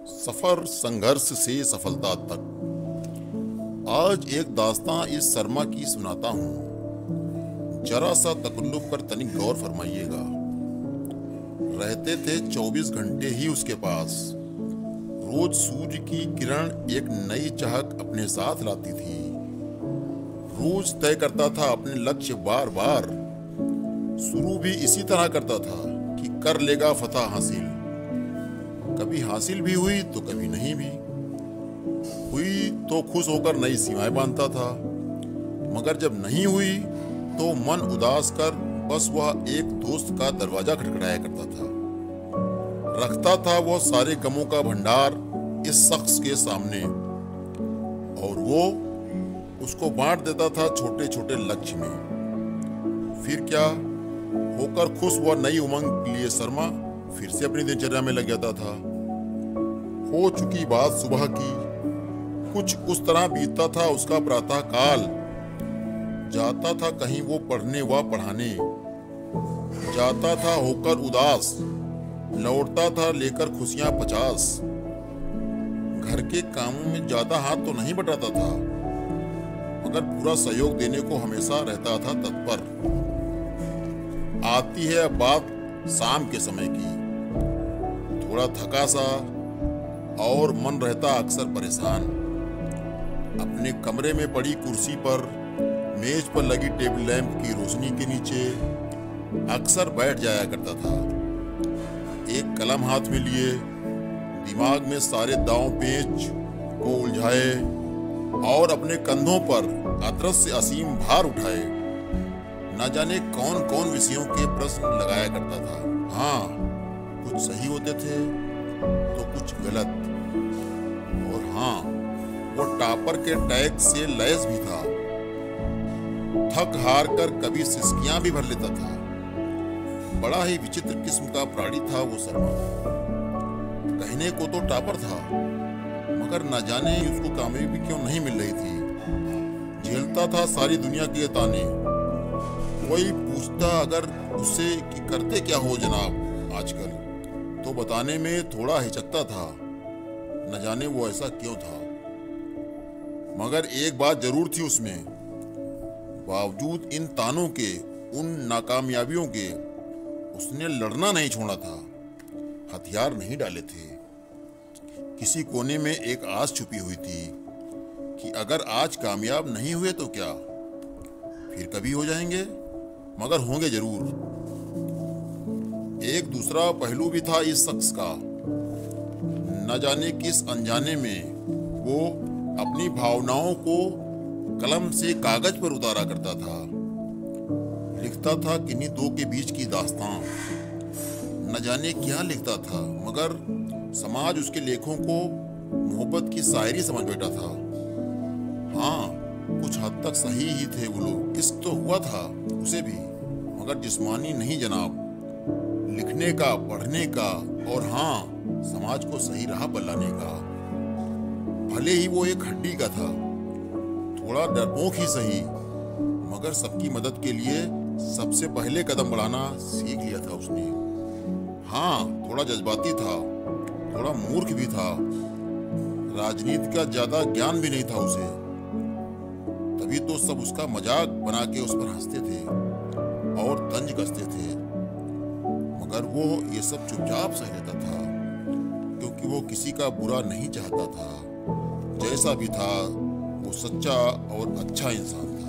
सफर संघर्ष से सफलता तक। आज एक दास्तां इस शर्मा की सुनाता हूँ, जरा सा तकल्लुफ पर तनिक गौर फरमाइएगा। रहते थे 24 घंटे ही उसके पास। रोज सूर्य की किरण एक नई चहक अपने साथ लाती थी। रोज तय करता था अपने लक्ष्य बार बार। शुरू भी इसी तरह करता था कि कर लेगा फतह हासिल। कभी हासिल भी हुई तो कभी नहीं भी हुई तो खुश होकर नई सीमाएं बांधता था, मगर जब नहीं हुई तो मन उदास कर बस वह एक दोस्त का दरवाजा खटखटाया करता था। रखता था वह सारे गमों का भंडार इस शख्स के सामने, और वो उसको बांट देता था छोटे छोटे लक्ष्य में। फिर क्या होकर खुश वह नई उमंग के लिए शर्मा फिर से अपनी दिनचर्या में लग जाता था। हो चुकी बात सुबह की, कुछ उस तरह बीतता था उसका प्रातः काल। जाता था कहीं वो पढ़ने व पढ़ाने, जाता था होकर उदास, लौटता था लेकर खुशियां 50। घर के कामों में ज्यादा हाथ तो नहीं बटाता था, मगर पूरा सहयोग देने को हमेशा रहता था तत्पर। आती है अब बात शाम के समय की। थोड़ा थका सा और मन रहता अक्सर परेशान। अपने कमरे में पड़ी कुर्सी पर, मेज पर लगी टेबल लैंप की रोशनी के नीचे अक्सर बैठ जाया करता था। एक कलम हाथ में लिए, दिमाग में सारे दांव पेच को उलझाए और अपने कंधों पर अदृश्य असीम भार उठाए न जाने कौन कौन विषयों के प्रश्न लगाया करता था। हाँ, कुछ सही होते थे तो कुछ गलत, और हाँ, वो टॉपर के टैग से लैस भी था। थक हार कर कभी सिसकियां भी भर लेता था। बड़ा ही विचित्र किस्म का प्राणी था वो शर्मा। कहने को तो टॉपर था, मगर न जाने उसको कामयाबी क्यों नहीं मिल रही थी। झेलता था सारी दुनिया के ताने। कोई पूछता अगर उससे कि करते क्या हो जनाब आजकल, तो बताने में थोड़ा हिचकता था। न जाने वो ऐसा क्यों था, मगर एक बात जरूर थी उसमें। बावजूद इन तानों के, उन नाकामयाबियों के, उसने लड़ना नहीं छोड़ा था। हथियार नहीं डाले थे। किसी कोने में एक आस छुपी हुई थी कि अगर आज कामयाब नहीं हुए तो क्या, फिर कभी हो जाएंगे, मगर होंगे जरूर। एक दूसरा पहलू भी था इस शख्स का। न जाने किस अनजाने में वो अपनी भावनाओं को कलम से कागज पर उतारा करता था। लिखता था किन्हीं दो के बीच की दास्तां। न जाने क्या लिखता था, मगर समाज उसके लेखों को मोहब्बत की शायरी समझ बैठा था। हाँ, कुछ हद तक सही ही थे वो लोग। इश्क तो हुआ था उसे भी, मगर जिस्मानी नहीं जनाब। लिखने का, पढ़ने का, और हाँ, समाज को सही राह पर लाने का। भले ही वो एक हड्डी का था, थोड़ा डरपोक ही सही, मगर सबकी मदद के लिए सबसे पहले कदम बढ़ाना सीख लिया था उसने। हाँ, थोड़ा जज्बाती था, थोड़ा मूर्ख भी था। राजनीति का ज्यादा ज्ञान भी नहीं था उसे, तभी तो सब उसका मजाक बना के उस पर हंसते थे और तंज कसते थे। मगर वो ये सब चुपचाप सह लेता था, क्योंकि वो किसी का बुरा नहीं चाहता था। जैसा भी था, वो सच्चा और अच्छा इंसान था।